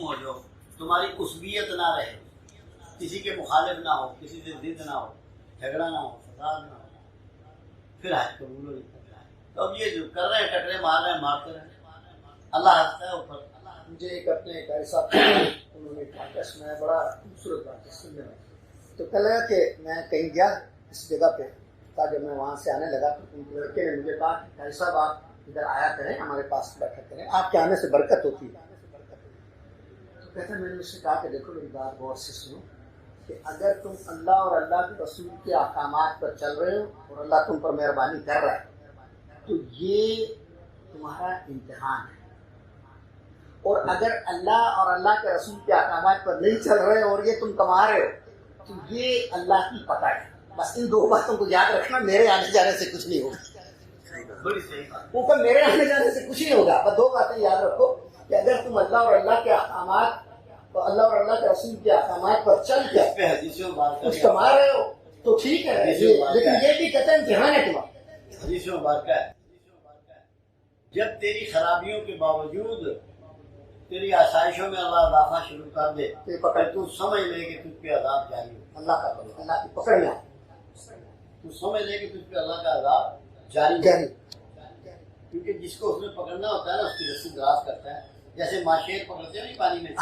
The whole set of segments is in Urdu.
ہو جاؤ، تمہاری عصبیت نہ رہے، کسی کے مخالف نہ ہو، کسی سے ضد نہ ہو، جھگڑا نہ ہو، فساد نہ ہو، پھر حج قبول ہو جاتا ہے۔ تو اب یہ جو کر رہے ہیں ٹکرے مار رہے ہیں، مارتے رہے، اللہ ہنستا ہے اوپر۔ مجھے ایک اپنے قاری صاحب انہوں نے کہا کہ میں بڑا خوبصورت بات ہے سننے میں، تو کہا لگا کہ میں کہیں گیا اس جگہ پہ، تاکہ میں وہاں سے آنے لگا تو ان لڑکے نے مجھے کہا کہ قاری صاحب آپ ادھر آیا کریں، ہمارے پاس بیٹھا کریں، آپ کے آنے سے برکت ہوتی ہے۔ تو کہتے ہیں میں نے اس سے کہا کہ دیکھو میری بات غور سے سنو، کہ اگر تم اللہ اور اللہ کے رسول کے احکامات پر چل رہے ہو اور اللہ تم پر مہربانی کر رہا ہے تو یہ تمہارا امتحان ہے، اور اگر اللہ اور اللہ کے رسول کے احکامات پر نہیں چل رہے اور یہ تم کما رہے ہو تو یہ اللہ کی پتہ ہے۔ بس ان دو باتوں کو یاد رکھنا، میرے آنے جانے سے کچھ نہیں ہوگا، اوپر میرے آنے جانے سے کچھ نہیں ہوگا، بس دو باتیں یاد رکھو کہ اگر تم اللہ اور اللہ کے احکامات تو اللہ اور اللہ کے رسول کے احکامات پر چل کے کچھ کما رہے ہو تو ٹھیک ہے، لیکن یہ بھی کہتے ہیں امتحان ہے تمہارا۔ حدیث مبارکہ ہے، جب تیری خرابیوں کے باوجود تیری آسائشوں میں اللہ اضافہ شروع کر دے تو سمجھ لے کہ تجھ پہ عذاب جاری ہو، اللہ کا بول، اللہ کی پکڑ میں تو سمجھ لے کہ تجھ پہ اللہ کا عذاب جاری ہے، کیونکہ جس کو اس نے پکڑنا ہوتا ہے نا اس کی رسی دراز کرتا ہے، جیسے ماشیر پکڑتے ہیں نہیں پانی میں،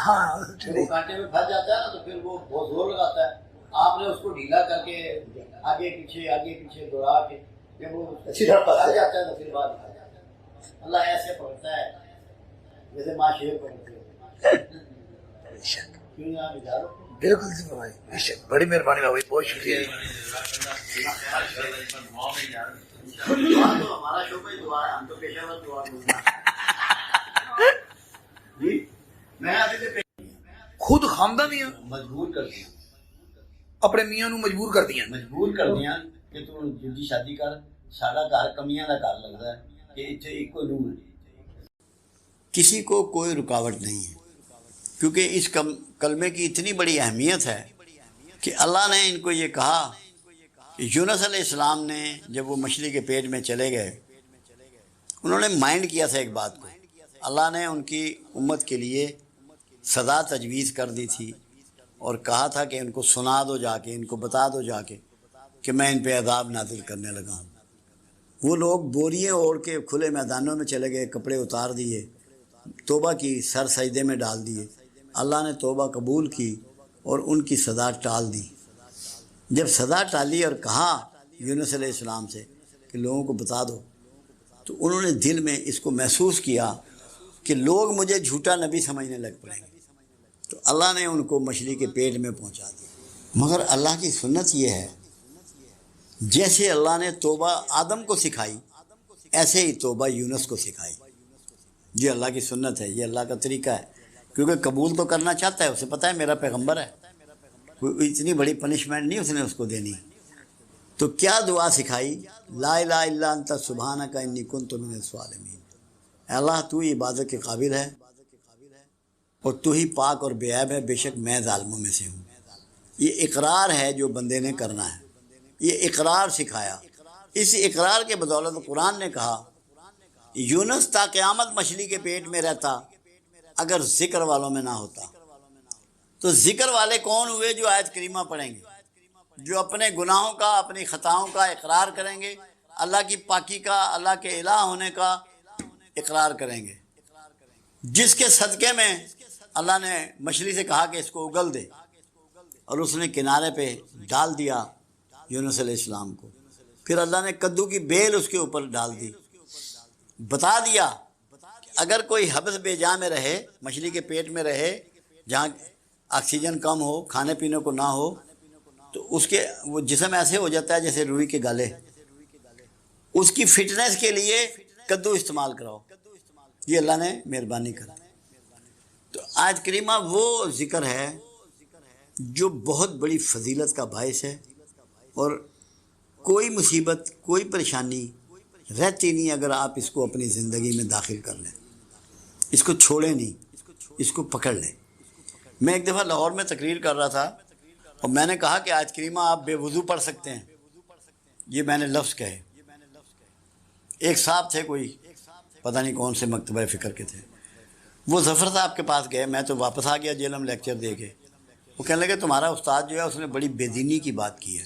وہ کانٹے میں پھنس جاتا ہے نا تو پھر وہ بہت زور لگاتا ہے، آپ نے اس کو ڈھیلا کر کے آگے پیچھے دوڑا کے جب وہ پھنس جاتا ہے تو پھر بعد اللہ ایسے پکڑتا ہے جیسے ماں شیر پکڑتے ہو۔ کیوں نہ بچارو، بالکل بڑی مہربانی بھائی، بہت شکریہ۔ ہمارا شعبہ ہی دعا ہے، ہم تو پیشہ ور دعا کرنا جی۔ میں خود خاندانیاں مجبور کر دیا، اپنے میاں نو مجبور کر دیا کہ تو جلدی شادی کر، ساڈا گھر کمیاں دا گھر لگتا ہے کہ اتنے ایک روح ہے، کسی کو کوئی رکاوٹ نہیں ہے، کیونکہ اس کلمے کی اتنی بڑی اہمیت ہے کہ اللہ نے ان کو یہ کہا کہ یونس علیہ السلام نے جب وہ مچھلی کے پیٹ میں چلے گئے، انہوں نے مائنڈ کیا تھا ایک بات کو، اللہ نے ان کی امت کے لیے سزا تجویز کر دی تھی اور کہا تھا کہ ان کو سنا دو جا کے، ان کو بتا دو جا کے کہ میں ان پہ عذاب نازل کرنے لگا ہوں۔ وہ لوگ بوریے اوڑھ کے کھلے میدانوں میں چلے گئے، کپڑے اتار دیے، توبہ کی، سر سجدے میں ڈال دیے، اللہ نے توبہ قبول کی اور ان کی سزا ٹال دی۔ جب سزا ٹالی اور کہا یونس علیہ السلام سے کہ لوگوں کو بتا دو، تو انہوں نے دل میں اس کو محسوس کیا کہ لوگ مجھے جھوٹا نبی سمجھنے لگ پڑیں گے، تو اللہ نے ان کو مچھلی کے پیٹ میں پہنچا دیا۔ مگر اللہ کی سنت یہ ہے، جیسے اللہ نے توبہ آدم کو سکھائی ایسے ہی توبہ یونس کو سکھائی۔ یہ اللہ کی سنت ہے، یہ اللہ کا طریقہ ہے، کیونکہ قبول تو کرنا چاہتا ہے، اسے پتہ ہے میرا پیغمبر ہے، کوئی اتنی بڑی پنشمنٹ نہیں اس نے اس کو دینی۔ تو کیا دعا سکھائی؟ لا الہ الا انت سبحانک انی کنت من الظالمین، اللہ تو ہی عبادت کے قابل ہے اور تو ہی پاک اور بے عیب ہے، بے شک میں ظالموں میں سے ہوں۔ یہ اقرار ہے جو بندے نے کرنا ہے، یہ اقرار سکھایا۔ اس اقرار کے بدولت قرآن نے کہا یونس تا قیامت مچھلی کے پیٹ میں رہتا اگر ذکر والوں میں نہ ہوتا۔ تو ذکر والے کون ہوئے؟ جو آیت کریمہ پڑھیں گے، جو اپنے گناہوں کا، اپنی خطاؤں کا اقرار کریں گے، اللہ کی پاکی کا، اللہ کے الہ ہونے کا اقرار کریں گے، جس کے صدقے میں اللہ نے مچھلی سے کہا کہ اس کو اگل دے اور اس نے کنارے پہ ڈال دیا یونس علیہ السلام کو، پھر اللہ نے کدو کی بیل اس کے اوپر ڈال دی، بتا دیا کہ اگر کوئی حبس بے جا میں رہے، مچھلی کے پیٹ میں رہے جہاں آکسیجن کم ہو، کھانے پینے کو نہ ہو، تو اس کے وہ جسم ایسے ہو جاتا ہے جیسے روئی کے گالے، اس کی فٹنس کے لیے کدو استعمال کراؤ، یہ اللہ نے مہربانی کر دی۔ تو آیت کریمہ وہ ذکر ہے جو بہت بڑی فضیلت کا باعث ہے، اور کوئی مصیبت، کوئی پریشانی رہتی نہیں اگر آپ اس کو اپنی زندگی میں داخل کر لیں، اس کو چھوڑیں نہیں، اس کو پکڑ لیں۔ میں ایک دفعہ لاہور میں تقریر کر رہا تھا اور میں نے کہا کہ آیت کریمہ آپ بے وضو پڑھ سکتے ہیں، یہ میں نے لفظ کہے۔ ایک صاحب تھے، کوئی پتہ نہیں کون سے مکتبہ فکر کے تھے، وہ ظفر صاحب کے پاس گئے، میں تو واپس آ گیا جیلم لیکچر دے کے. وہ کہنے لگے تمہارا استاد جو ہے اس نے بڑی بے دینی کی بات کی ہے.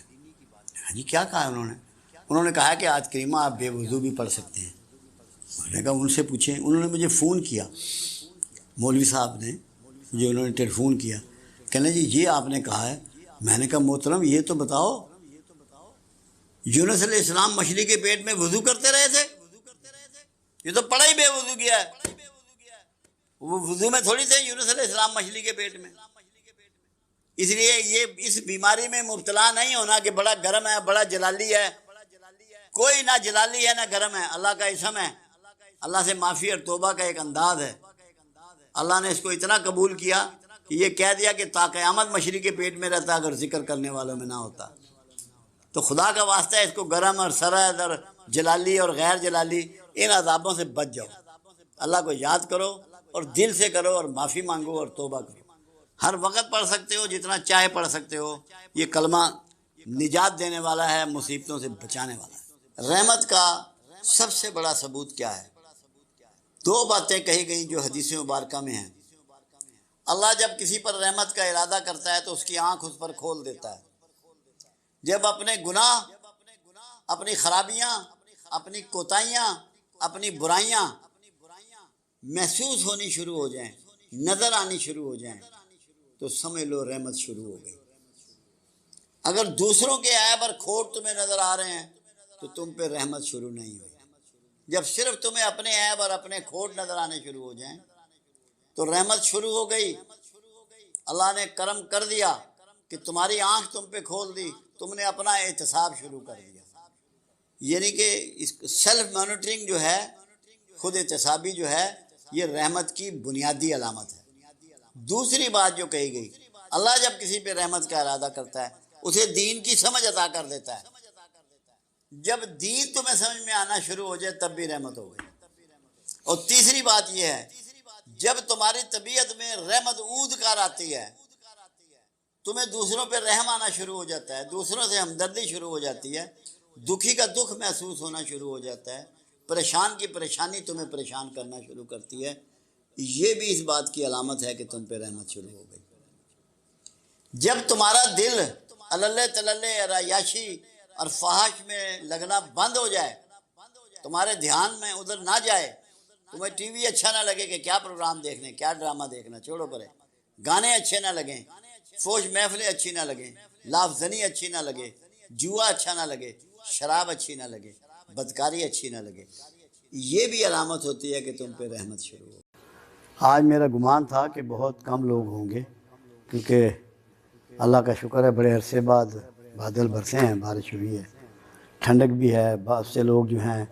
ہاں جی کیا کہا انہوں نے کہا کہ آج کریمہ آپ بے وضو بھی پڑھ سکتے ہیں. میں نے کہا ان سے پوچھیں. انہوں نے مجھے فون کیا، مولوی صاحب نے مجھے انہوں نے ٹیلی فون کیا، کہنے جی یہ آپ نے کہا ہے. میں نے کہا محترم یہ تو بتاؤ یونس علیہ السلام مچھلی کے پیٹ میں وضو کرتے رہے تھے؟ یہ تو پڑا ہی بے وضو کیا ہے. وہ وضو میں تھوڑی تھے یونس علیہ السلام مچھلی کے پیٹ میں. اس لیے یہ اس بیماری میں مبتلا نہیں ہونا کہ بڑا گرم ہے، بڑا جلالی ہے. کوئی نہ جلالی ہے نہ گرم ہے، اللہ کا اسم ہے. اللہ سے معافی اور توبہ کا ایک انداز ہے. اللہ نے اس کو اتنا قبول کیا کہ یہ کہہ دیا کہ تا قیامت مچھلی کے پیٹ میں رہتا اگر ذکر کرنے والوں میں نہ ہوتا. تو خدا کا واسطہ ہے اس کو گرم اور سرد اور جلالی اور غیر جلالی ان عذابوں سے بچ جاؤ. اللہ کو یاد کرو اور دل سے کرو اور معافی مانگو اور توبہ کرو. ہر وقت پڑھ سکتے ہو، جتنا چاہے پڑھ سکتے ہو. یہ کلمہ نجات دینے والا ہے، مصیبتوں سے بچانے والا ہے. رحمت کا سب سے بڑا ثبوت کیا ہے؟ دو باتیں کہی گئیں جو حدیث مبارکہ میں ہیں. اللہ جب کسی پر رحمت کا ارادہ کرتا ہے تو اس کی آنکھ اس پر کھول دیتا ہے. جب اپنے گناہ، اپنی خرابیاں، اپنی کوتاہیاں، اپنی برائیاں محسوس ہونی شروع ہو جائیں، نظر آنی شروع ہو جائیں، تو سمجھ لو رحمت شروع ہو گئی. اگر دوسروں کے عیب اور کھوٹ تمہیں نظر آ رہے ہیں تو تم پہ رحمت شروع نہیں ہوئی. جب صرف تمہیں اپنے عیب اور اپنے کھوٹ نظر آنے شروع ہو جائیں تو رحمت شروع ہو گئی. اللہ نے کرم کر دیا کہ تمہاری آنکھ تم پہ کھول دی، تم نے اپنا احتساب شروع کر دیا. یعنی کہ اس سیلف مانیٹرنگ جو ہے، خود احتسابی جو ہے، یہ رحمت کی بنیادی علامت ہے. دوسری بات جو کہی گئی، اللہ جب کسی پہ رحمت کا ارادہ کرتا ہے اسے دین کی سمجھ عطا کر دیتا ہے. جب دین تمہیں سمجھ میں آنا شروع ہو جائے تب بھی رحمت ہو گئی. اور تیسری بات یہ ہے، جب تمہاری طبیعت میں رحمت اود کر آتی ہے، تمہیں دوسروں پہ رحم آنا شروع ہو جاتا ہے، دوسروں سے ہمدردی شروع ہو جاتی ہے، دکھی کا دکھ محسوس ہونا شروع ہو جاتا ہے، پریشان کی پریشانی تمہیں پریشان کرنا شروع کرتی ہے. یہ بھی اس بات کی علامت ہے کہ تم پہ رحمت شروع ہو گئی. جب تمہارا دل اللہ تللے عیاشی اور فحش میں لگنا بند ہو جائے، تمہارے دھیان میں ادھر نہ جائے، تمہیں ٹی وی اچھا نہ لگے کہ کیا پروگرام دیکھنے، کیا ڈرامہ دیکھنا، چھوڑو پرے، گانے اچھے نہ لگیں، فوش محفلیں اچھی نہ لگیں، لاف زنی اچھی نہ لگے، جوا اچھا نہ لگے، شراب اچھی نہ لگے، بدکاری اچھی نہ لگے، یہ بھی علامت ہوتی ہے کہ تم پہ رحمت شروع ہو. آج میرا گمان تھا کہ بہت کم لوگ ہوں گے، کیونکہ اللہ کا شکر ہے بڑے عرصے بعد بادل برسے ہیں، بارش ہوئی ہے، ٹھنڈک بھی ہے. بہت سے لوگ جو ہیں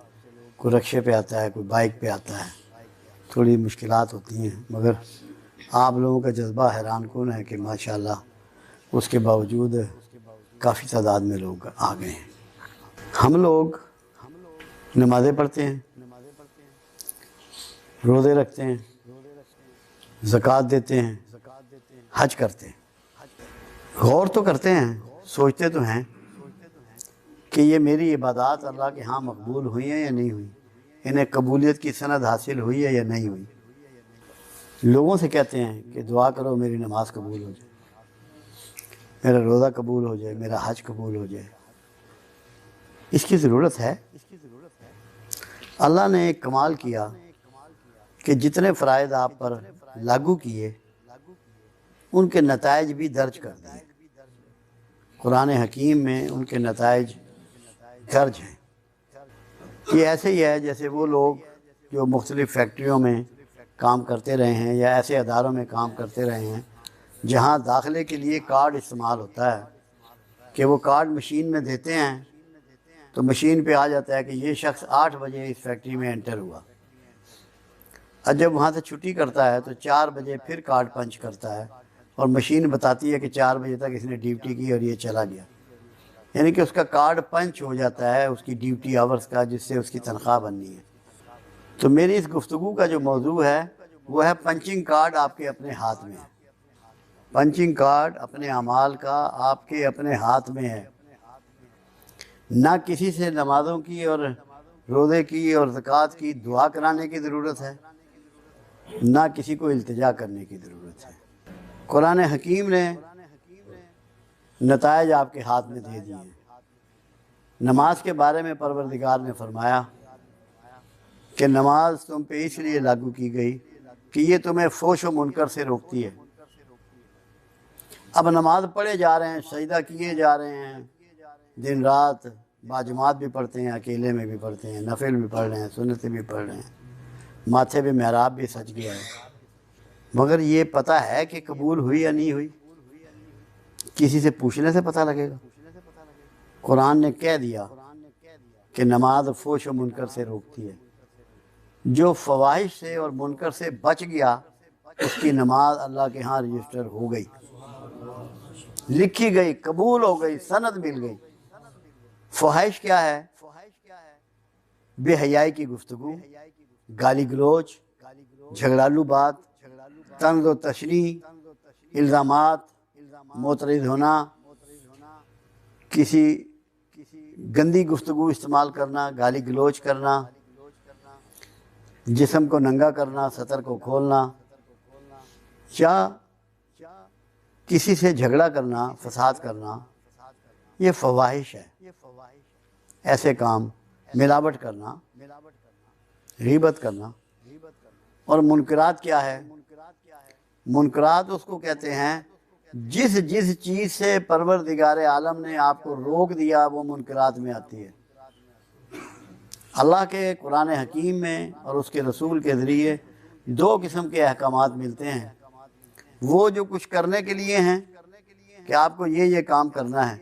کوئی رکشے پہ آتا ہے، کوئی بائک پہ آتا ہے، تھوڑی مشکلات ہوتی ہیں، مگر آپ لوگوں کا جذبہ حیران کن ہے کہ ماشاءاللہ اس کے باوجود کافی تعداد میں لوگ آ گئے ہیں. ہم لوگ نمازیں پڑھتے ہیں، روزے رکھتے ہیں، زکوٰۃ دیتے ہیں، حج کرتے ہیں. غور تو کرتے ہیں، سوچتے تو ہیں کہ یہ میری عبادات اللہ کے ہاں مقبول ہوئی ہیں یا نہیں ہوئی، انہیں قبولیت کی سند حاصل ہوئی ہے یا نہیں ہوئی. لوگوں سے کہتے ہیں کہ دعا کرو میری نماز قبول ہو جائے، میرا روزہ قبول ہو جائے، میرا حج قبول ہو جائے. اس کی ضرورت ہے. اللہ نے ایک کمال کیا کہ جتنے فرائض آپ پر لاگو کیے ان کے نتائج بھی درج کر دیے. قرآن حکیم میں ان کے نتائج درج ہیں. یہ ایسے ہی ہے جیسے وہ لوگ جو مختلف فیکٹریوں میں کام کرتے رہے ہیں یا ایسے اداروں میں کام کرتے رہے ہیں جہاں داخلے کے لیے کارڈ استعمال ہوتا ہے کہ وہ کارڈ مشین میں دیتے ہیں تو مشین پہ آ جاتا ہے کہ یہ شخص 8 بجے اس فیکٹری میں انٹر ہوا. اور جب وہاں سے چھٹی کرتا ہے تو 4 بجے پھر کارڈ پنچ کرتا ہے اور مشین بتاتی ہے کہ 4 بجے تک اس نے ڈیوٹی کی اور یہ چلا گیا. یعنی کہ اس کا کارڈ پنچ ہو جاتا ہے اس کی ڈیوٹی آورز کا، جس سے اس کی تنخواہ بننی ہے. تو میری اس گفتگو کا جو موضوع ہے وہ ہے پنچنگ کارڈ آپ کے اپنے ہاتھ میں ہے. پنچنگ کارڈ اپنے اعمال کا آپ کے اپنے ہاتھ میں ہے. نہ کسی سے نمازوں کی اور روزے کی اور زکوٰۃ کی دعا کرانے کی ضرورت ہے، نہ کسی کو التجا کرنے کی ضرورت ہے۔ قرآن حکیم نے نتائج آپ کے ہاتھ میں دے دیے ہیں۔ نماز کے بارے میں پروردگار نے فرمایا کہ نماز تم پہ اس لیے لاگو کی گئی کہ یہ تمہیں فحش و منکر سے روکتی ہے۔ اب نماز پڑھے جا رہے ہیں، سجدہ کیے جا رہے ہیں، دن رات باجماعت بھی پڑھتے ہیں، اکیلے میں بھی پڑھتے ہیں، نفل بھی پڑھ رہے ہیں، سنتیں بھی پڑھ رہے ہیں، ماتھے پہ محراب بھی سج گیا ہے، مگر یہ پتہ ہے کہ قبول ہوئی یا نہیں ہوئی؟ کسی سے پوچھنے سے پتہ لگے گا؟ قرآن نے کہہ دیا کہ نماز فحش و منکر سے روکتی ہے۔ جو فواحش سے اور منکر سے بچ گیا اس کی نماز اللہ کے ہاں رجسٹر ہو گئی، لکھی گئی، قبول ہو گئی، سند مل گئی۔ فواحش کیا ہے؟ بے حیائی کی گفتگو، گالی گلوچ، جھگڑالو بات، طنز و تشریح، الزامات، معترض ہونا، کسی گندی گفتگو استعمال کرنا، گالی گلوچ کرنا، جسم کو ننگا کرنا، سطر کو کھولنا، یا کسی سے جھگڑا کرنا، فساد کرنا، یہ فواحش ہے۔ ایسے کام، ملاوٹ کرنا، غیبت کرنا۔ اور منکرات کیا ہے؟ منکرات اس کو کہتے ہیں جس چیز سے پروردگار عالم نے آپ کو روک دیا وہ منکرات میں آتی ہے۔ اللہ کے قرآن حکیم میں اور اس کے رسول کے ذریعے دو قسم کے احکامات ملتے ہیں۔ وہ جو کچھ کرنے کے لیے ہیں کہ آپ کو یہ کام کرنا ہے،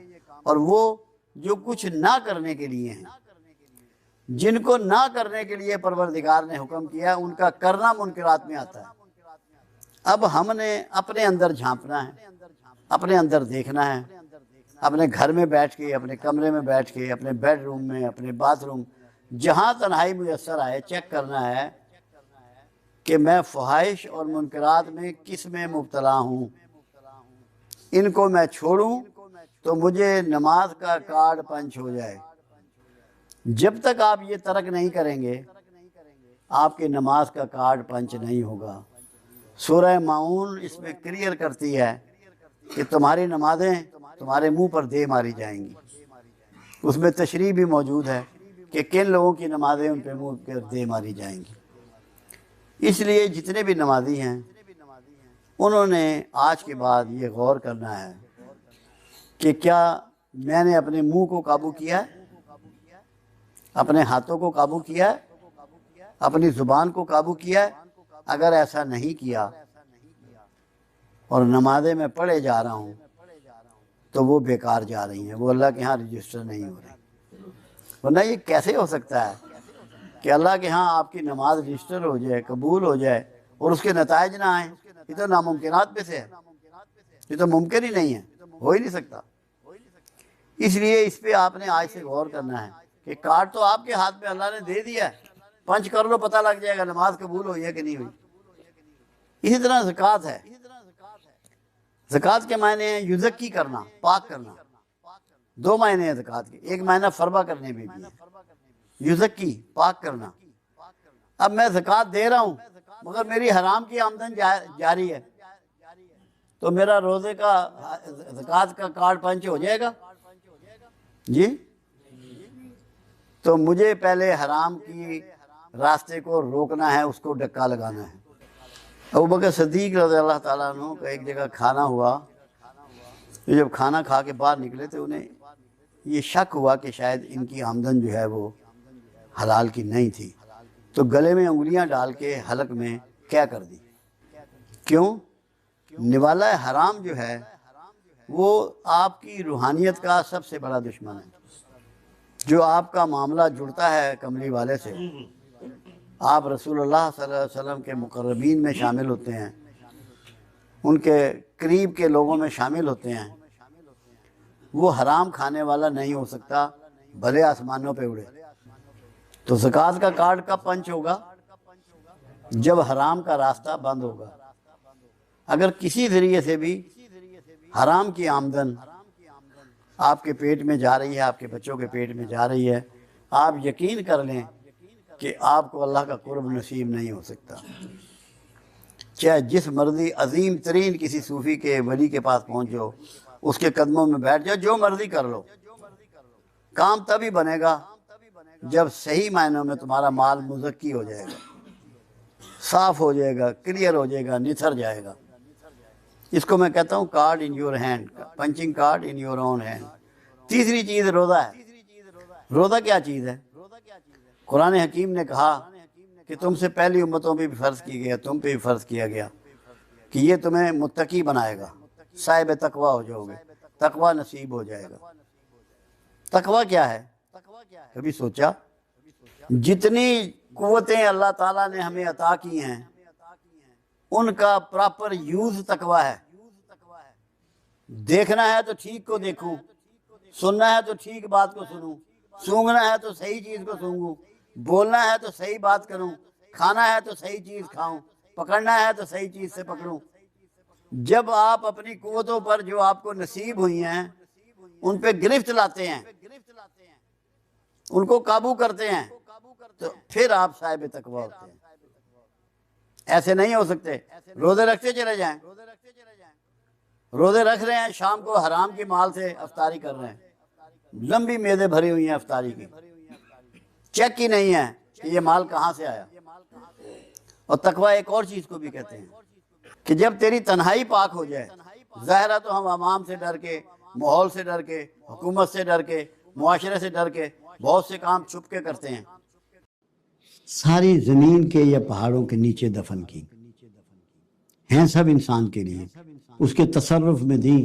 اور وہ جو کچھ نہ کرنے کے لیے ہیں۔ جن کو نہ کرنے کے لیے پروردگار نے حکم کیا ان کا کرنا منکرات میں آتا ہے۔ اب ہم نے اپنے اندر جھانپنا ہے، اپنے اندر دیکھنا ہے، اپنے گھر میں بیٹھ کے، اپنے کمرے میں بیٹھ کے، اپنے بیڈ روم میں، اپنے باتھ روم، جہاں تنہائی میسر آئے چیک کرنا ہے کہ میں فحائش اور منکرات میں کس میں مبتلا ہوں۔ ان کو میں چھوڑوں تو مجھے نماز کا کارڈ پنچ ہو جائے۔ جب تک آپ یہ ترک نہیں کریں گے آپ کی نماز کا کارڈ پنچ نہیں ہوگا۔ سورہ ماؤن اس میں کلیئر کرتی ہے کہ تمہاری نمازیں تمہارے منہ پر دے ماری جائیں گی۔ اس میں تشریح بھی موجود ہے کہ کن لوگوں کی نمازیں ان پہ منہ پر دے ماری جائیں گی۔ اس لیے جتنے بھی نمازی ہیں انہوں نے آج کے بعد یہ غور کرنا ہے کہ کیا میں نے اپنے منہ کو قابو کیا ہے، اپنے ہاتھوں کو قابو کیا ہے، اپنی زبان کو قابو کیا ہے؟ اگر ایسا نہیں کیا اور نمازیں میں پڑھے جا رہا ہوں تو وہ بیکار جا رہی ہیں، وہ اللہ کے ہاں رجسٹر نہیں ہو رہی۔ ورنہ یہ کیسے ہو سکتا ہے کہ اللہ کے ہاں آپ کی نماز رجسٹر ہو جائے، قبول ہو جائے اور اس کے نتائج نہ آئیں؟ یہ تو ناممکنات میں سے ہے، یہ تو ممکن ہی نہیں ہے، ہو ہی نہیں سکتا۔ اس لیے اس پہ آپ نے آج سے غور کرنا ہے کہ کارڈ تو آپ کے ہاتھ میں اللہ نے دے دیا ہے، پنچ کر لو پتہ لگ جائے گا نماز قبول ہوئی ہے کہ نہیں ہوئی۔ اسی طرح زکوٰۃ ہے۔ زکوٰۃ کے معنی ہیں یزکی کرنا، پاک کرنا۔ دو معنی ہیں زکوٰۃ کے، ایک معنی فربہ کرنے میں بھی ہے، یزکی پاک کرنا۔ اب میں زکوٰۃ دے رہا ہوں مگر میری حرام کی آمدن جاری ہے تو میرا روزے کا زکوٰۃ کا کارڈ پنچ ہو جائے گا؟ جی، تو مجھے پہلے حرام کی راستے کو روکنا ہے، اس کو ڈکا لگانا ہے۔ ابوبکر صدیق رضی اللہ تعالیٰ عنہ کا ایک جگہ کھانا ہوا، جب کھانا کھا کے باہر نکلے تو انہیں یہ شک ہوا کہ شاید ان کی آمدن جو ہے وہ حلال کی نہیں تھی، تو گلے میں انگلیاں ڈال کے حلق میں کیا کر دی۔ کیوں؟ نوالہ حرام جو ہے وہ آپ کی روحانیت کا سب سے بڑا دشمن ہے۔ جو آپ کا معاملہ جڑتا ہے کملی والے سے، آپ رسول اللہ صلی اللہ علیہ وسلم کے مقربین میں شامل ہوتے ہیں، ان کے قریب کے لوگوں میں شامل ہوتے ہیں، وہ حرام کھانے والا نہیں ہو سکتا بھلے آسمانوں پہ اڑے۔ تو زکوٰۃ کا کارڈ کب پنچ ہوگا؟ جب حرام کا راستہ بند ہوگا۔ اگر کسی ذریعے سے بھی حرام کی آمدن آپ کے پیٹ میں جا رہی ہے، آپ کے بچوں کے پیٹ میں جا رہی ہے، آپ یقین کر لیں کہ آپ کو اللہ کا قرب نصیب نہیں ہو سکتا۔ چاہے جس مرضی عظیم ترین کسی صوفی کے ولی کے پاس پہنچو، اس کے قدموں میں بیٹھ جاؤ، جو مرضی کر لو، کام تبھی بنے گا جب صحیح معنوں میں تمہارا مال مزکی ہو جائے گا، صاف ہو جائے گا، کلیئر ہو جائے گا، نتھر جائے گا۔ اس کو میں کہتا ہوں card in your hand, punching card in your own hand. تیسری چیز روزہ ہے۔ روزہ کیا چیز ہے؟ قرآن حکیم نے کہا کہ تم سے پہلی امتوں پہ بھی فرض کی گیا، تم پہ بھی فرض کیا گیا کہ یہ تمہیں متقی بنائے گا، صاحب تقویٰ ہو جاؤ گے، تقویٰ نصیب ہو جائے گا۔ تقویٰ کیا ہے؟ کبھی سوچا؟ جتنی قوتیں اللہ تعالیٰ نے ہمیں عطا کی ہیں ان کا پراپر یوز تقویٰ ہے۔ دیکھنا ہے تو ٹھیک کو دیکھوں، سننا ہے تو ٹھیک بات کو سنوں، سونگنا ہے تو صحیح چیز کو سونگوں، بولنا ہے تو صحیح بات کروں، کھانا ہے تو صحیح چیز کھاؤں، پکڑنا ہے تو صحیح چیز سے پکڑوں۔ جب آپ اپنی قوتوں پر جو آپ کو نصیب ہوئی ہیں ان پہ گرفت لاتے ہیں، ان کو قابو کرتے ہیں، تو پھر آپ صاحب تقویٰ ہوتے ہیں۔ ایسے نہیں ہو سکتے روزے رکھتے چلے جائیں، روزے رکھ رہے ہیں، شام کو حرام کی مال سے افطاری کر رہے ہیں، لمبی میزیں بھری ہوئی ہیں افطاری کی، چیک ہی نہیں ہے کہ یہ مال کہاں سے آیا۔ اور تقویٰ ایک اور چیز کو بھی کہتے ہیں کہ جب تیری تنہائی پاک ہو جائے، ظاہر ہے تو ہم عوام سے ڈر کے، ماحول سے ڈر کے، حکومت سے ڈر کے، معاشرے سے ڈر کے بہت سے کام چھپ کے کرتے ہیں۔ ساری زمین کے یا پہاڑوں کے نیچے دفن کی ہیں سب انسان کے لیے، اس کے تصرف میں دی،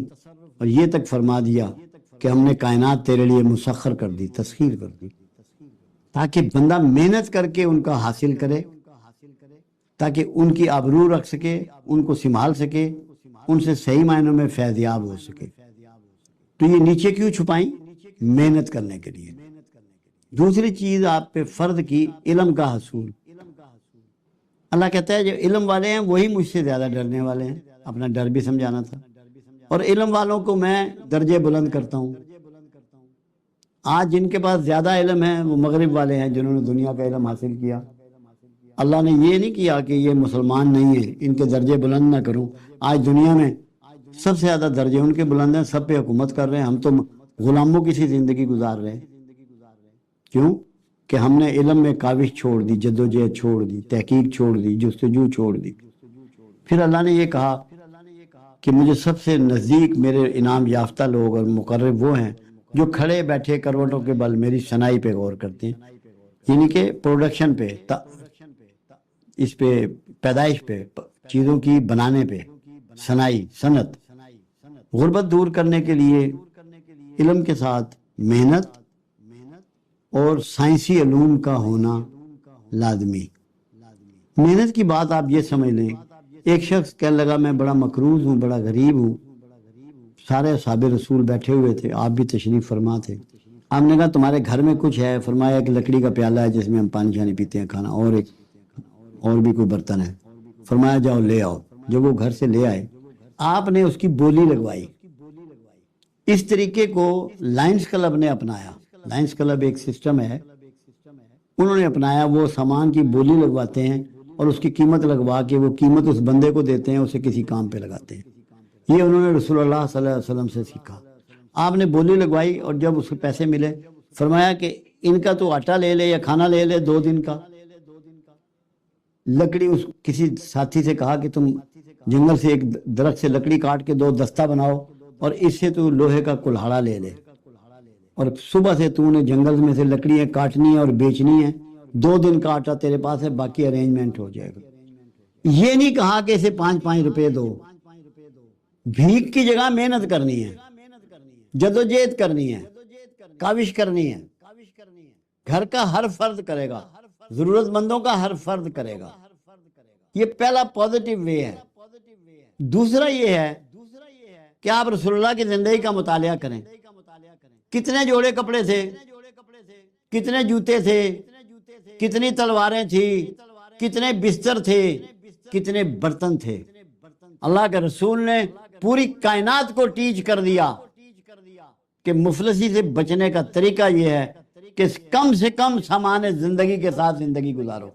اور یہ تک فرما دیا کہ ہم نے کائنات تیرے لیے مسخر کر دی، تسخیر کر دی، تاکہ بندہ محنت کر کے ان کا حاصل کرے، تاکہ ان کی آبرو رکھ سکے، ان کو سنبھال سکے، ان سے صحیح معنوں میں فیضیاب ہو سکے۔ تو یہ نیچے کیوں چھپائیں؟ محنت کرنے کے لیے۔ دوسری چیز آپ پہ فرض کی علم کا حصول۔ اللہ کہتا ہے جو علم والے ہیں وہی مجھ سے زیادہ ڈرنے والے ہیں، اپنا ڈر بھی سمجھانا تھا، اور علم والوں کو میں درجے بلند کرتا ہوں۔ آج جن کے پاس زیادہ علم ہے وہ مغرب والے ہیں جنہوں نے دنیا کا علم حاصل کیا۔ اللہ نے یہ نہیں کیا کہ یہ مسلمان نہیں ہیں ان کے درجے بلند نہ کروں۔ آج دنیا میں سب سے زیادہ درجے ان کے بلند ہیں، سب پہ حکومت کر رہے ہیں، ہم تو غلاموں کی سی زندگی گزار رہے ہیں۔ کیوں؟ کہ ہم نے علم میں کاوش چھوڑ دی، جدوجہد چھوڑ دی، تحقیق چھوڑ دی، جستجو چھوڑ دی۔ پھر اللہ نے یہ کہا کہ مجھے سب سے نزدیک میرے انعام یافتہ لوگ اور مقرب وہ ہیں جو کھڑے بیٹھے کروٹوں کے بل میری صنائی پہ غور کرتے ہیں، یعنی کہ پروڈکشن پہ، اس پہ پیدائش پہ، چیزوں کی بنانے پہ، صنائی، صنعت۔ غربت دور کرنے کے لیے علم کے ساتھ محنت اور سائنسی علوم کا ہونا لازمی۔ محنت کی بات آپ یہ سمجھ لیں، ایک شخص کہنے لگا میں بڑا مقروض ہوں، بڑا غریب ہوں، سارے اصحاب رسول بیٹھے ہوئے تھے، آپ بھی تشریف فرما تھے۔ آپ نے کہا تمہارے گھر میں کچھ ہے؟ فرمایا ایک لکڑی کا پیالہ ہے جس میں ہم پانی شانی پیتے ہیں، کھانا، اور بھی کوئی برتن ہے۔ فرمایا جاؤ لے آؤ۔ جب وہ گھر سے لے آئے آپ نے اس کی بولی لگوائی۔ اس طریقے کو لائنز کلب نے اپنایا۔ لائنز کلب ایک سسٹم ہے، انہوں نے اپنایا، وہ سامان کی بولی لگواتے ہیں اور اس کی قیمت لگوا کے وہ قیمت اس بندے کو دیتے ہیں، اسے کسی کام پہ لگاتے ہیں۔ یہ انہوں نے رسول اللہ صلی اللہ علیہ وسلم سے سیکھا۔ آپ نے بولی لگوائی اور جب اس کے پیسے ملے فرمایا کہ ان کا تو آٹا لے لے یا کھانا لے لے 2 دن کا۔ لکڑی، اس کسی ساتھی سے کہا کہ تم جنگل سے ایک درخت سے لکڑی کاٹ کے 2 دستہ بناؤ اور اس سے تو لوہے کا کلہاڑا لے لے، اور صبح سے تو نے جنگل میں سے لکڑیاں کاٹنی ہیں اور بیچنی ہیں، 2 دن کا آٹا تیرے پاس ہے، باقی ارینجمنٹ ہو جائے گا۔ یہ نہیں کہا کہ اسے 5-5 روپے دو، بھیک کی جگہ محنت کرنی ہے، جدوجہد کرنی ہے، کاوش کرنی ہے۔ گھر کا ہر فرد کرے گا، ضرورت مندوں کا ہر فرد کرے گا۔ یہ پہلا پازیٹیو وے ہے۔ دوسرا یہ ہے کہ آپ رسول اللہ کی زندگی کا مطالعہ کریں۔ کتنے جوڑے کپڑے تھے، کتنے جوتے تھے، کتنی تلواریں تھیں، کتنے بستر تھے، کتنے برتن تھے۔ اللہ کے رسول نے پوری کائنات کو ٹیچ کر دیا کہ مفلسی سے بچنے کا طریقہ یہ ہے کہ کم سے کم سامان زندگی کے ساتھ زندگی گزارو،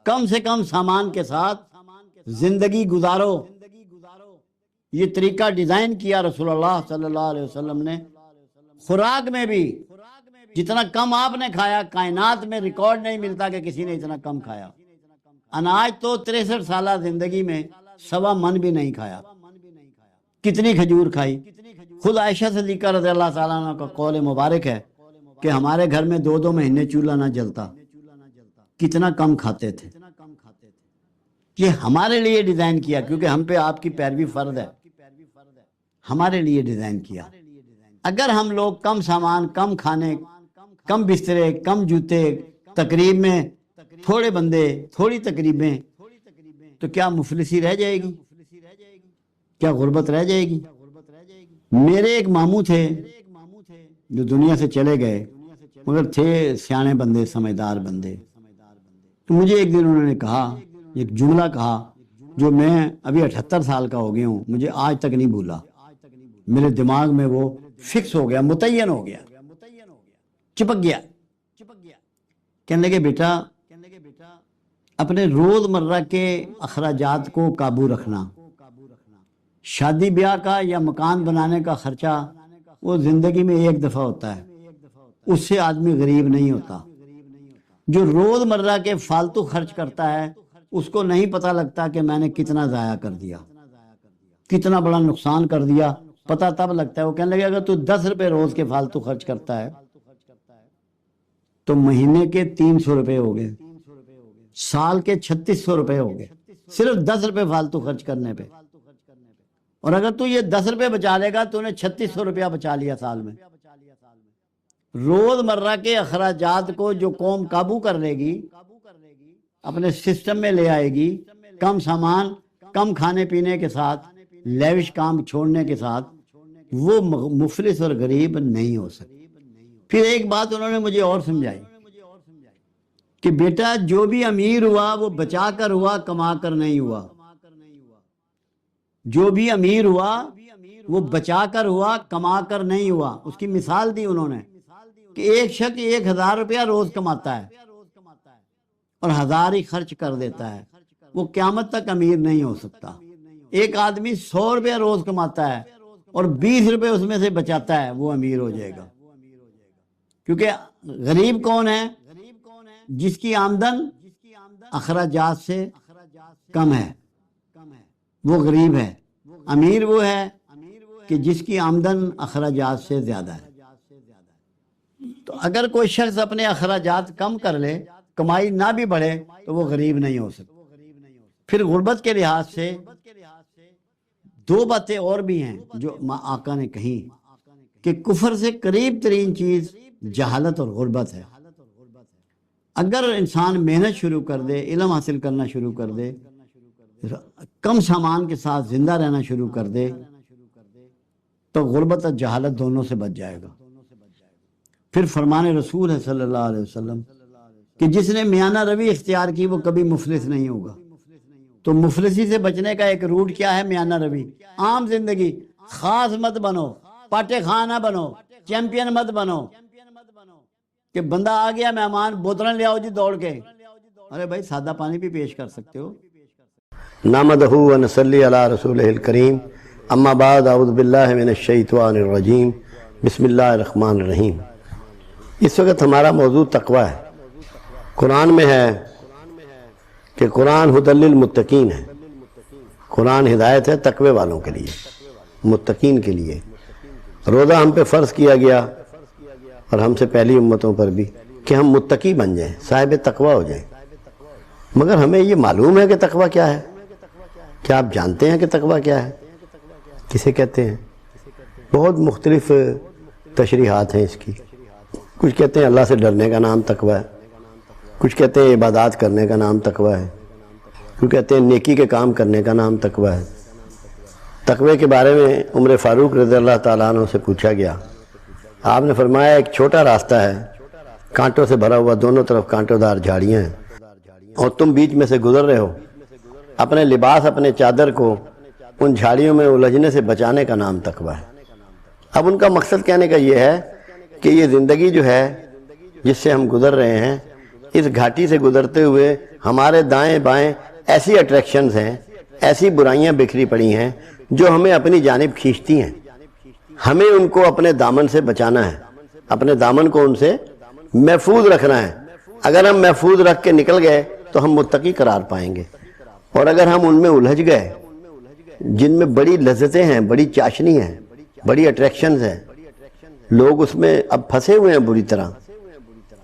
کم سے کم سامان کے ساتھ زندگی گزارو، یہ طریقہ ڈیزائن کیا رسول اللہ صلی اللہ علیہ وسلم نے۔ خوراک میں بھی جتنا کم آپ نے کھایا، کائنات میں ریکارڈ نہیں ملتا کہ کسی نے اتنا کم کھایا۔ اناج تو 63 سالہ زندگی میں 1.25 من بھی نہیں کھایا۔ کتنی کھجور کھائی؟ خود عائشہ صدیقہ رضی اللہ تعالیٰ عنہ کا قول مبارک ہے کہ ہمارے گھر میں 2 مہینے چولہا نہ جلتا، کتنا کم کھاتے تھے۔ یہ ہمارے لیے ڈیزائن کیا، کیونکہ ہم پہ آپ کی پیروی فرض ہے، ہمارے لیے ڈیزائن کیا۔ اگر ہم لوگ کم سامان، کم کھانے، کم بسترے، کم جوتے، تقریب میں تھوڑے بندے، تھوڑی تقریبیں، تو کیا مفلسی رہ جائے گی؟ کیا غربت رہ جائے گی؟ میرے ایک ماموں تھے جو دنیا سے چلے گئے، مگر تھے سیانے بندے، سمجھدار بندے۔ تو مجھے ایک دن انہوں نے کہا، ایک جملہ کہا جو میں ابھی 78 سال کا ہو گیا ہوں، مجھے آج تک نہیں بھولا، میرے دماغ میں وہ فکس ہو گیا، متعین ہو گیا، چپک گیا۔ کہنے لگے بیٹا اپنے روز مرہ کے اخراجات کو قابو رکھنا، شادی بیاہ کا یا مکان بنانے کا خرچہ وہ زندگی میں ایک دفعہ ہوتا ہے، اس سے آدمی غریب نہیں ہوتا۔ جو روز مرہ کے فالتو خرچ کرتا ہے اس کو نہیں پتہ لگتا کہ میں نے کتنا ضائع کر دیا، کتنا بڑا نقصان کر دیا، پتہ تب لگتا ہے۔ وہ کہنے لگے اگر تو 10 روپے روز کے فالتو خرچ کرتا ہے تو مہینے کے 300 روپے ہو گئے، سال کے 3600 روپے ہو گئے، صرف 10 روپے فالتو خرچ کرنے پہ۔ اور اگر تو یہ 10 روپے بچا لے گا تو نے 3600 روپیہ بچا لیا سال میں۔ روز مرہ کے اخراجات کو جو قوم قابو کر لے گی، اپنے سسٹم میں لے آئے گی، کم سامان، کم کھانے پینے کے ساتھ، لیوش کام چھوڑنے کے ساتھ، وہ مفلس اور غریب نہیں ہو سکتی۔ پھر ایک بات انہوں نے مجھے اور سمجھائی کہ بیٹا جو بھی امیر ہوا وہ بچا کر ہوا، کما کر نہیں ہوا۔ جو بھی امیر ہوا وہ بچا کر ہوا، کما کر نہیں ہوا۔ اس کی مثال دی انہوں نے کہ ایک شخص 1000 روپیہ روز کماتا ہے اور 1000 ہی خرچ کر دیتا ہے، وہ قیامت تک امیر نہیں ہو سکتا۔ ایک آدمی 100 روپیہ روز کماتا ہے اور 20 روپے اس میں سے بچاتا ہے، وہ امیر ہو جائے گا۔ کیونکہ غریب کون ہے؟ جس کی آمدن اخراجات سے کم ہے، وہ غریب ہے۔ امیر وہ ہے کہ جس کی آمدن اخراجات سے زیادہ ہے۔ تو اگر کوئی شخص اپنے اخراجات کم کر لے، کمائی نہ بھی بڑھے، تو وہ غریب نہیں ہو سکتا۔ پھر غربت کے لحاظ سے 2 باتیں اور بھی ہیں جو آقا نے کہیں کہ کفر سے قریب ترین چیز جہالت اور غربت ہے۔ اگر انسان محنت شروع کر دے، علم حاصل کرنا شروع کر دے، کم سامان کے ساتھ زندہ رہنا شروع کر دے، تو غربت اور جہالت دونوں سے بچ جائے گا۔ پھر فرمان رسول ہے صلی اللہ علیہ وسلم کہ جس نے میانہ روی اختیار کی وہ کبھی مفلس نہیں ہوگا۔ تو مفلسی سے بچنے کا ایک روٹ کیا ہے؟ میانہ روی، عام زندگی۔ خاص مت بنو، پاٹے خان نہ بنو، چیمپئن مت بنو کہ بندہ آ گیا مہمان، بوتلیں لے آؤ جی دوڑ کے۔ ارے بھائی سادہ پانی بھی پیش کر سکتے ہو۔ نحمدہ و نصلی علی رسولہ الکریم، اما بعد، اعوذ باللہ من الشیطان الرجیم، بسم اللہ الرحمن الرحیم۔ اس وقت ہمارا موضوع تقوی ہے۔ قرآن میں ہے کہ قرآن ھدی للمتقین ہے، قرآن ہدایت ہے تقوی والوں کے لیے، متقین کے لیے۔ روزہ ہم پہ فرض کیا گیا اور ہم سے پہلی امتوں پر بھی کہ ہم متقی بن جائیں، صاحب تقوی ہو جائیں۔ مگر ہمیں یہ معلوم ہے کہ تقوی کیا ہے؟ کیا آپ جانتے ہیں کہ تقوی کیا ہے؟ کسے کہتے ہیں؟ بہت مختلف تشریحات ہیں اس کی۔ کچھ کہتے ہیں اللہ سے ڈرنے کا نام تقوی ہے، کچھ کہتے ہیں عبادات کرنے کا نام تقوی ہے، کچھ کہتے ہیں نیکی کے کام کرنے کا نام تقوی ہے۔ تقوی کے بارے میں عمر فاروق رضی اللہ تعالیٰ عنہ سے پوچھا گیا۔ آپ نے فرمایا ایک چھوٹا راستہ ہے، کانٹوں سے بھرا ہوا، دونوں طرف کانٹوں دار جھاڑیاں ہیں، اور تم بیچ میں سے گزر رہے ہو۔ اپنے لباس، اپنے چادر کو ان جھاڑیوں میں الجھنے سے بچانے کا نام تقوی ہے۔ اب ان کا مقصد کہنے کا یہ ہے کہ یہ زندگی جو ہے جس سے ہم گزر رہے ہیں، اس گھاٹی سے گزرتے ہوئے ہمارے دائیں بائیں ایسی اٹریکشنز ہیں ایسی برائیاں بکھری پڑی ہیں جو ہمیں اپنی جانب کھینچتی ہیں. ہمیں ان کو اپنے دامن سے بچانا ہے، اپنے دامن کو ان سے محفوظ رکھنا ہے. اگر ہم محفوظ رکھ کے نکل گئے تو ہم متقی قرار پائیں گے، اور اگر ہم ان میں الجھ گئے جن میں بڑی لذتیں ہیں، بڑی چاشنی ہیں، بڑی اٹریکشنز ہیں، لوگ اس میں اب پھنسے ہوئے ہیں بری طرح،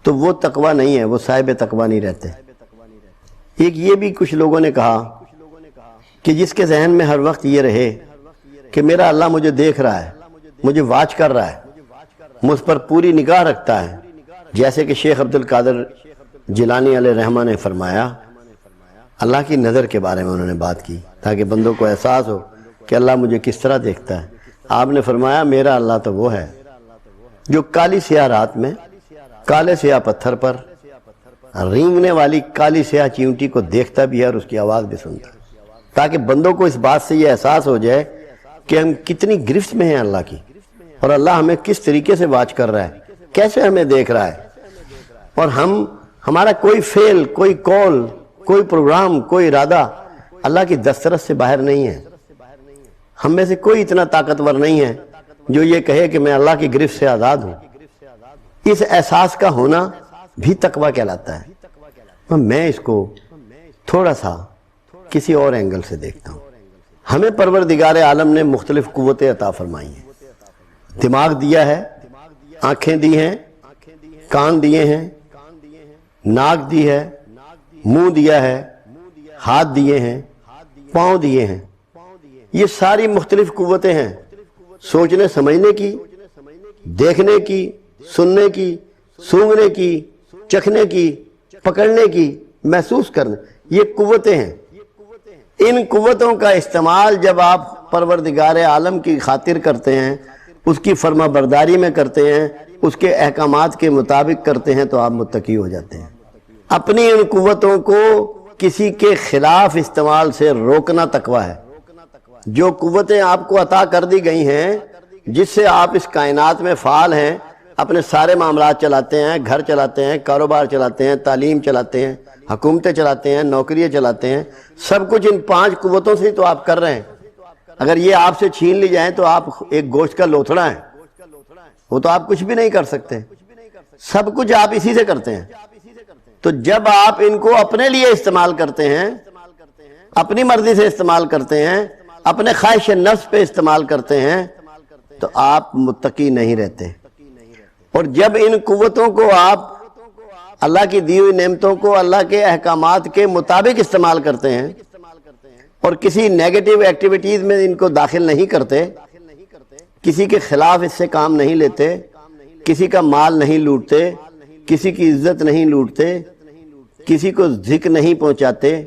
تو وہ تقوی نہیں ہے، وہ صاحب تقوی نہیں رہتے. ایک یہ بھی کچھ لوگوں نے کہا کہ جس کے ذہن میں ہر وقت یہ رہے کہ میرا اللہ مجھے دیکھ رہا ہے، مجھے واچ کر رہا ہے، مجھ پر پوری نگاہ رکھتا ہے، جیسے کہ شیخ عبد القادر جیلانی علیہ رحمہ نے فرمایا. اللہ کی نظر کے بارے میں انہوں نے بات کی تاکہ بندوں کو احساس ہو کہ اللہ مجھے کس طرح دیکھتا ہے. آپ نے فرمایا میرا اللہ تو وہ ہے جو کالی سیاہ رات میں کالے سیاہ پتھر پر رینگنے والی کالی سیاہ چیونٹی کو دیکھتا بھی ہے اور اس کی آواز بھی سنتا ہے، تاکہ بندوں کو اس بات سے یہ احساس ہو جائے کہ ہم کتنی گرفت میں ہیں اللہ کی، اور اللہ ہمیں کس طریقے سے واچ کر رہا ہے، کیسے ہمیں دیکھ رہا ہے، اور ہمارا کوئی فعل، کوئی قول، کوئی پروگرام، کوئی ارادہ اللہ کی دسترس سے باہر نہیں ہے. ہم میں سے کوئی اتنا طاقتور نہیں ہے جو یہ کہے کہ میں اللہ کی گرفت سے آزاد ہوں. اس احساس کا ہونا بھی تقوی کہلاتا ہے. میں اس کو تھوڑا سا کسی اور اینگل سے دیکھتا ہوں. ہمیں پروردگار عالم نے مختلف قوتیں عطا فرمائی ہیں. دماغ دیا ہے، آنکھیں دی ہیں، کان دیے ہیں، ناک دی ہے، منہ دیا ہے، ہاتھ دیے ہیں، پاؤں دیے ہیں. یہ ساری مختلف قوتیں ہیں سوچنے سمجھنے کی، دیکھنے کی، سننے کی، سونگھنے کی، چکھنے کی، پکڑنے کی، محسوس کرنے. یہ قوتیں ہیں. ان قوتوں کا استعمال جب آپ پروردگار عالم کی خاطر کرتے ہیں، اس کی فرما برداری میں کرتے ہیں، اس کے احکامات کے مطابق کرتے ہیں، تو آپ متقی ہو جاتے ہیں. اپنی ان قوتوں کو کسی کے خلاف استعمال سے روکنا تقوی ہے. جو قوتیں آپ کو عطا کر دی گئی ہیں، جس سے آپ اس کائنات میں فعال ہیں، اپنے سارے معاملات چلاتے ہیں، گھر چلاتے ہیں، کاروبار چلاتے ہیں، تعلیم چلاتے ہیں، حکومتیں چلاتے ہیں، نوکریاں چلاتے ہیں، سب کچھ ان 5 قوتوں سے تو آپ کر رہے ہیں. اگر یہ آپ سے چھین لی جائیں تو آپ ایک گوشت کا لوتھڑا ہیں، وہ تو آپ کچھ بھی نہیں کر سکتے. سب کچھ آپ اسی سے کرتے ہیں. تو جب آپ ان کو اپنے لیے استعمال کرتے ہیں، اپنی مرضی سے استعمال کرتے ہیں، اپنے خواہش نفس پہ استعمال کرتے ہیں، تو آپ متقی نہیں رہتے. اور جب ان قوتوں کو آپ اللہ کی دی ہوئی نعمتوں کو اللہ کے احکامات کے مطابق استعمال کرتے ہیں اور کسی نیگیٹو ایکٹیویٹیز میں ان کو داخل نہیں کرتے، کسی کے خلاف اس سے کام نہیں لیتے، کسی کا مال نہیں لوٹتے، کسی کی عزت نہیں لوٹتے، کسی کو ذکر نہیں پہنچاتے،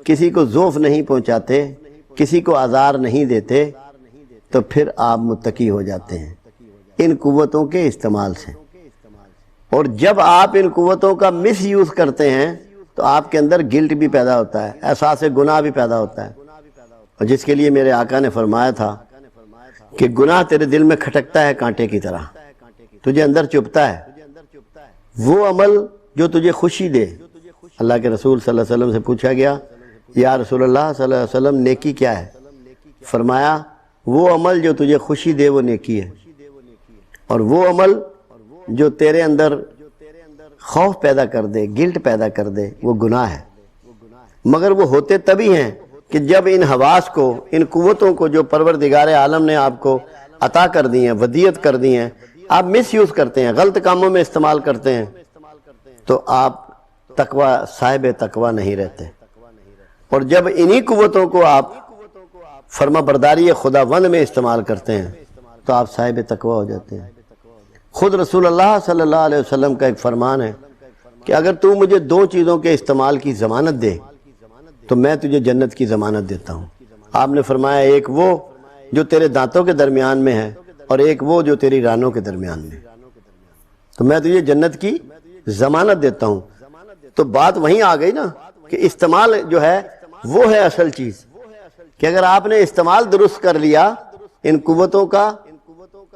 کسی کو ذوف نہیں پہنچاتے، کسی کو آزار نہیں دیتے، تو پھر آپ متقی ہو جاتے ہیں ان قوتوں کے استعمال سے. اور جب آپ ان قوتوں کا مس یوز کرتے ہیں تو آپ کے اندر گلٹ بھی پیدا ہوتا ہے، احساس گناہ بھی پیدا ہوتا ہے. اور جس کے لیے میرے آقا نے فرمایا تھا کہ گناہ تیرے دل میں کھٹکتا ہے کانٹے کی طرح، تجھے اندر چبھتا ہے. وہ عمل جو تجھے خوشی دے. اللہ کے رسول صلی اللہ علیہ وسلم سے پوچھا گیا یا رسول اللہ صلی اللہ علیہ وسلم نیکی کیا ہے؟ فرمایا وہ عمل جو تجھے خوشی دے وہ نیکی ہے، اور وہ عمل جو تیرے اندر خوف پیدا کر دے، گلٹ پیدا کر دے، وہ گناہ ہے. مگر وہ ہوتے تبھی ہیں کہ جب ان حواس کو، ان قوتوں کو جو پروردگار عالم نے آپ کو عطا کر دی ہیں، ودیت کر دی ہیں، آپ مس یوز کرتے ہیں، غلط کاموں میں استعمال کرتے ہیں، تو آپ تقوی، صاحب تقوی نہیں رہتے. اور جب انہی قوتوں کو آپ فرما برداری خداوند میں استعمال کرتے ہیں تو آپ صاحب تقوی ہو جاتے ہیں. خود رسول اللہ صلی اللہ علیہ وسلم کا ایک فرمان ہے کہ اگر تو مجھے 2 چیزوں کے استعمال کی ضمانت دے تو میں تجھے جنت کی ضمانت دیتا ہوں. آپ نے فرمایا ایک وہ جو تیرے دانتوں کے درمیان میں ہے اور ایک وہ جو تیری رانوں کے درمیان میں، تو میں تجھے جنت کی ضمانت دیتا ہوں. تو بات وہیں آ گئی نا کہ استعمال جو ہے وہ ہے اصل چیز، کہ اگر آپ نے استعمال درست کر لیا ان قوتوں کا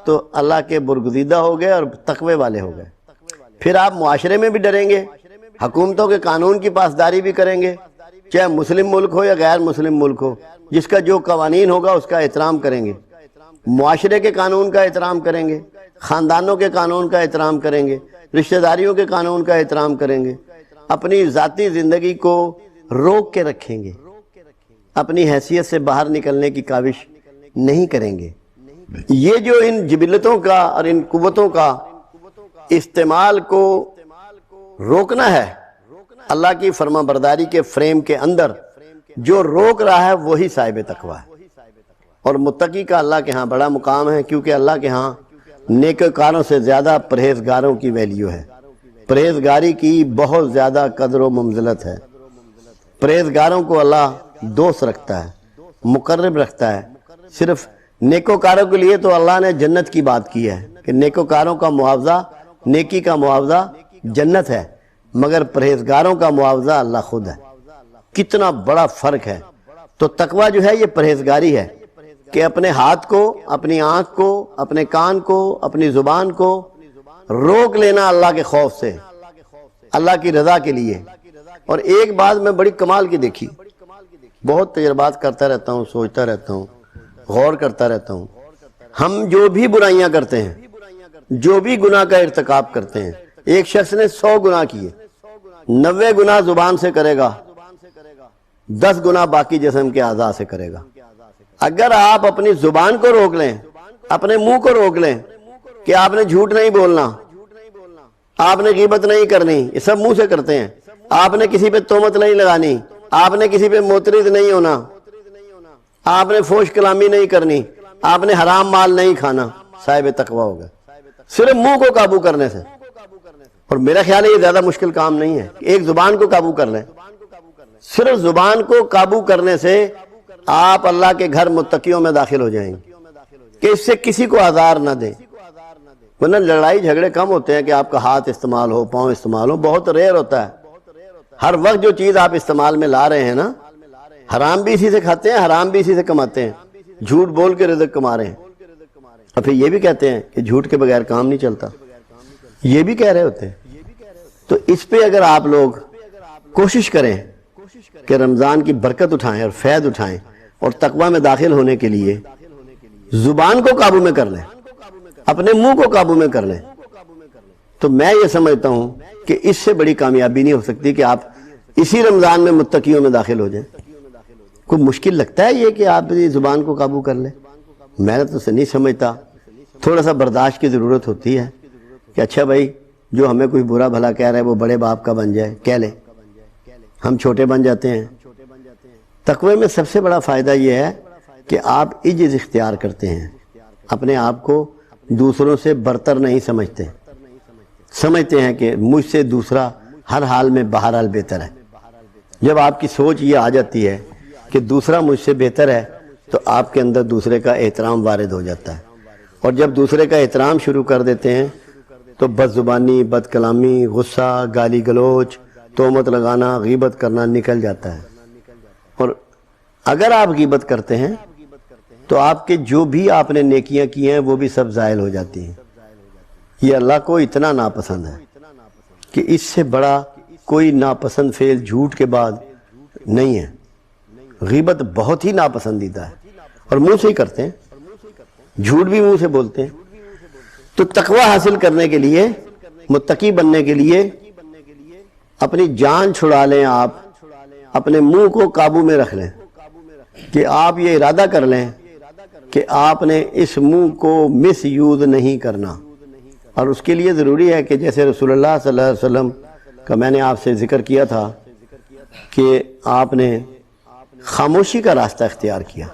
تو اللہ کے برگزیدہ ہو گئے اور تقوی والے ہو گئے. پھر آپ معاشرے میں بھی ڈریں گے، حکومتوں کے قانون کی پاسداری بھی کریں گے، چاہے مسلم ملک ہو یا غیر مسلم ملک ہو، جس کا جو قوانین ہوگا اس کا احترام کریں گے، معاشرے کے قانون کا احترام کریں گے، خاندانوں کے قانون کا احترام کریں گے، رشتہ داریوں کے قانون کا احترام کریں گے، اپنی ذاتی زندگی کو روک کے رکھیں گے، اپنی حیثیت سے باہر نکلنے کی کاوش نہیں کریں گے۔ یہ جو ان جبلتوں کا اور ان قوتوں کا استعمال کو روکنا ہے، اللہ کی فرما برداری کے فریم کے اندر جو روک رہا ہے وہی صاحب تقویٰ ہے۔ اور متقی کا اللہ کے ہاں بڑا مقام ہے، کیونکہ اللہ کے ہاں نیکوکاروں سے زیادہ پرہیزگاروں کی ویلیو ہے، پرہیزگاری کی بہت زیادہ قدر و منزلت ہے۔ پرہیزگاروں کو اللہ دوست رکھتا ہے، مقرب رکھتا ہے۔ صرف نیکوکاروں کے لیے تو اللہ نے جنت کی بات کی ہے کہ نیکوکاروں کا معاوضہ، نیکی کا معاوضہ جنت ہے، مگر پرہیزگاروں کا معاوضہ اللہ خود ہے۔ کتنا بڑا فرق ہے۔ تو تقویٰ جو ہے یہ پرہیزگاری ہے کہ اپنے ہاتھ کو، اپنی آنکھ کو، اپنے کان کو، اپنی زبان کو روک لینا اللہ کے خوف سے، اللہ کی رضا کے لیے۔ اور ایک بات میں بڑی کمال کی دیکھی، بہت تجربات کرتا رہتا ہوں، سوچتا رہتا ہوں، غور کرتا رہتا ہوں۔ ہم جو بھی برائیاں کرتے ہیں، جو بھی گناہ کا ارتکاب کرتے ہیں، ایک شخص نے 100 گناہ کیے، 90 گناہ زبان سے کرے گا، 10 گناہ باقی جسم کے اعضاء سے کرے گا۔ اگر آپ اپنی زبان کو روک لیں، اپنے منہ کو روک لیں کہ آپ نے جھوٹ نہیں بولنا، آپ نے غیبت نہیں کرنی، یہ سب منہ سے کرتے ہیں، آپ نے کسی پہ تہمت نہیں لگانی، آپ نے کسی پہ معترض نہیں ہونا، آپ نے فحش کلامی نہیں کرنی، آپ نے حرام مال نہیں کھانا، صاحب تقویٰ ہوگا صرف منہ کو قابو کرنے سے۔ اور میرا خیال ہے یہ زیادہ مشکل کام نہیں ہے کہ ایک زبان کو قابو کر لیں۔ صرف زبان کو قابو کرنے سے آپ اللہ کے گھر متقیوں میں داخل ہو جائیں گے کہ اس سے کسی کو آزار نہ دیں۔ ورنہ لڑائی جھگڑے کم ہوتے ہیں کہ آپ کا ہاتھ استعمال ہو، پاؤں استعمال ہو، بہت ریئر ہوتا ہے۔ ہر وقت جو چیز آپ استعمال میں لا رہے ہیں نا، حرام بھی اسی سے کھاتے ہیں، حرام بھی اسی سے کماتے ہیں، جھوٹ بول کے رزق کما رہے ہیں۔ اور پھر یہ بھی کہتے ہیں کہ جھوٹ کے بغیر کام نہیں چلتا، یہ بھی کہہ رہے ہوتے ہیں۔ تو اس پہ اگر آپ لوگ کوشش کریں کہ رمضان کی برکت اٹھائیں اور فیض اٹھائیں اور تقویٰ میں داخل ہونے کے لیے زبان کو قابو میں کر لیں، اپنے منہ کو قابو میں کر لیں، تو میں یہ سمجھتا ہوں کہ اس سے بڑی کامیابی نہیں ہو سکتی کہ آپ اسی رمضان میں متقیوں میں داخل ہو جائیں۔ کوئی مشکل لگتا ہے یہ کہ آپ زبان کو قابو کر لیں؟ میں تو اسے نہیں سمجھتا۔ تھوڑا سا برداشت کی ضرورت ہوتی ہے کہ اچھا بھائی جو ہمیں کوئی برا بھلا کہہ رہا ہے وہ بڑے باپ کا بن جائے، کہہ لے، ہم چھوٹے بن جاتے ہیں۔ تقوی میں سب سے بڑا فائدہ یہ ہے کہ آپ عجز اختیار کرتے ہیں، اپنے آپ کو دوسروں سے برتر نہیں سمجھتے ہیں کہ مجھ سے دوسرا ہر حال میں بہرحال بہتر ہے۔ جب آپ کی سوچ یہ آ جاتی ہے کہ دوسرا مجھ سے بہتر ہے تو آپ کے اندر دوسرے کا احترام وارد ہو جاتا ہے، اور جب دوسرے کا احترام شروع کر دیتے ہیں تو بد زبانی، بد کلامی، غصہ، گالی گلوچ، تہمت لگانا، غیبت کرنا نکل جاتا ہے۔ اور اگر آپ غیبت کرتے ہیں تو آپ کے جو بھی آپ نے نیکیاں کی ہیں وہ بھی سب زائل ہو جاتی ہیں۔ یہ اللہ کو اتنا ناپسند ہے کہ اس سے بڑا کوئی ناپسند فعل جھوٹ کے بعد نہیں ہے۔ غیبت بہت ہی ناپسندیدہ ہے اور منہ سے ہی کرتے ہیں، جھوٹ بھی منہ سے بولتے ہیں۔ تو تقوی حاصل کرنے کے لیے، متقی بننے کے لیے اپنی جان چھڑا لیں، آپ اپنے منہ کو قابو میں رکھ لیں کہ آپ یہ ارادہ کر لیں کہ آپ نے اس منہ کو مس یوز نہیں کرنا۔ اور اس کے لیے ضروری ہے کہ جیسے رسول اللہ صلی اللہ علیہ وسلم کا میں نے آپ سے ذکر کیا تھا کہ آپ نے خاموشی کا راستہ اختیار کیا۔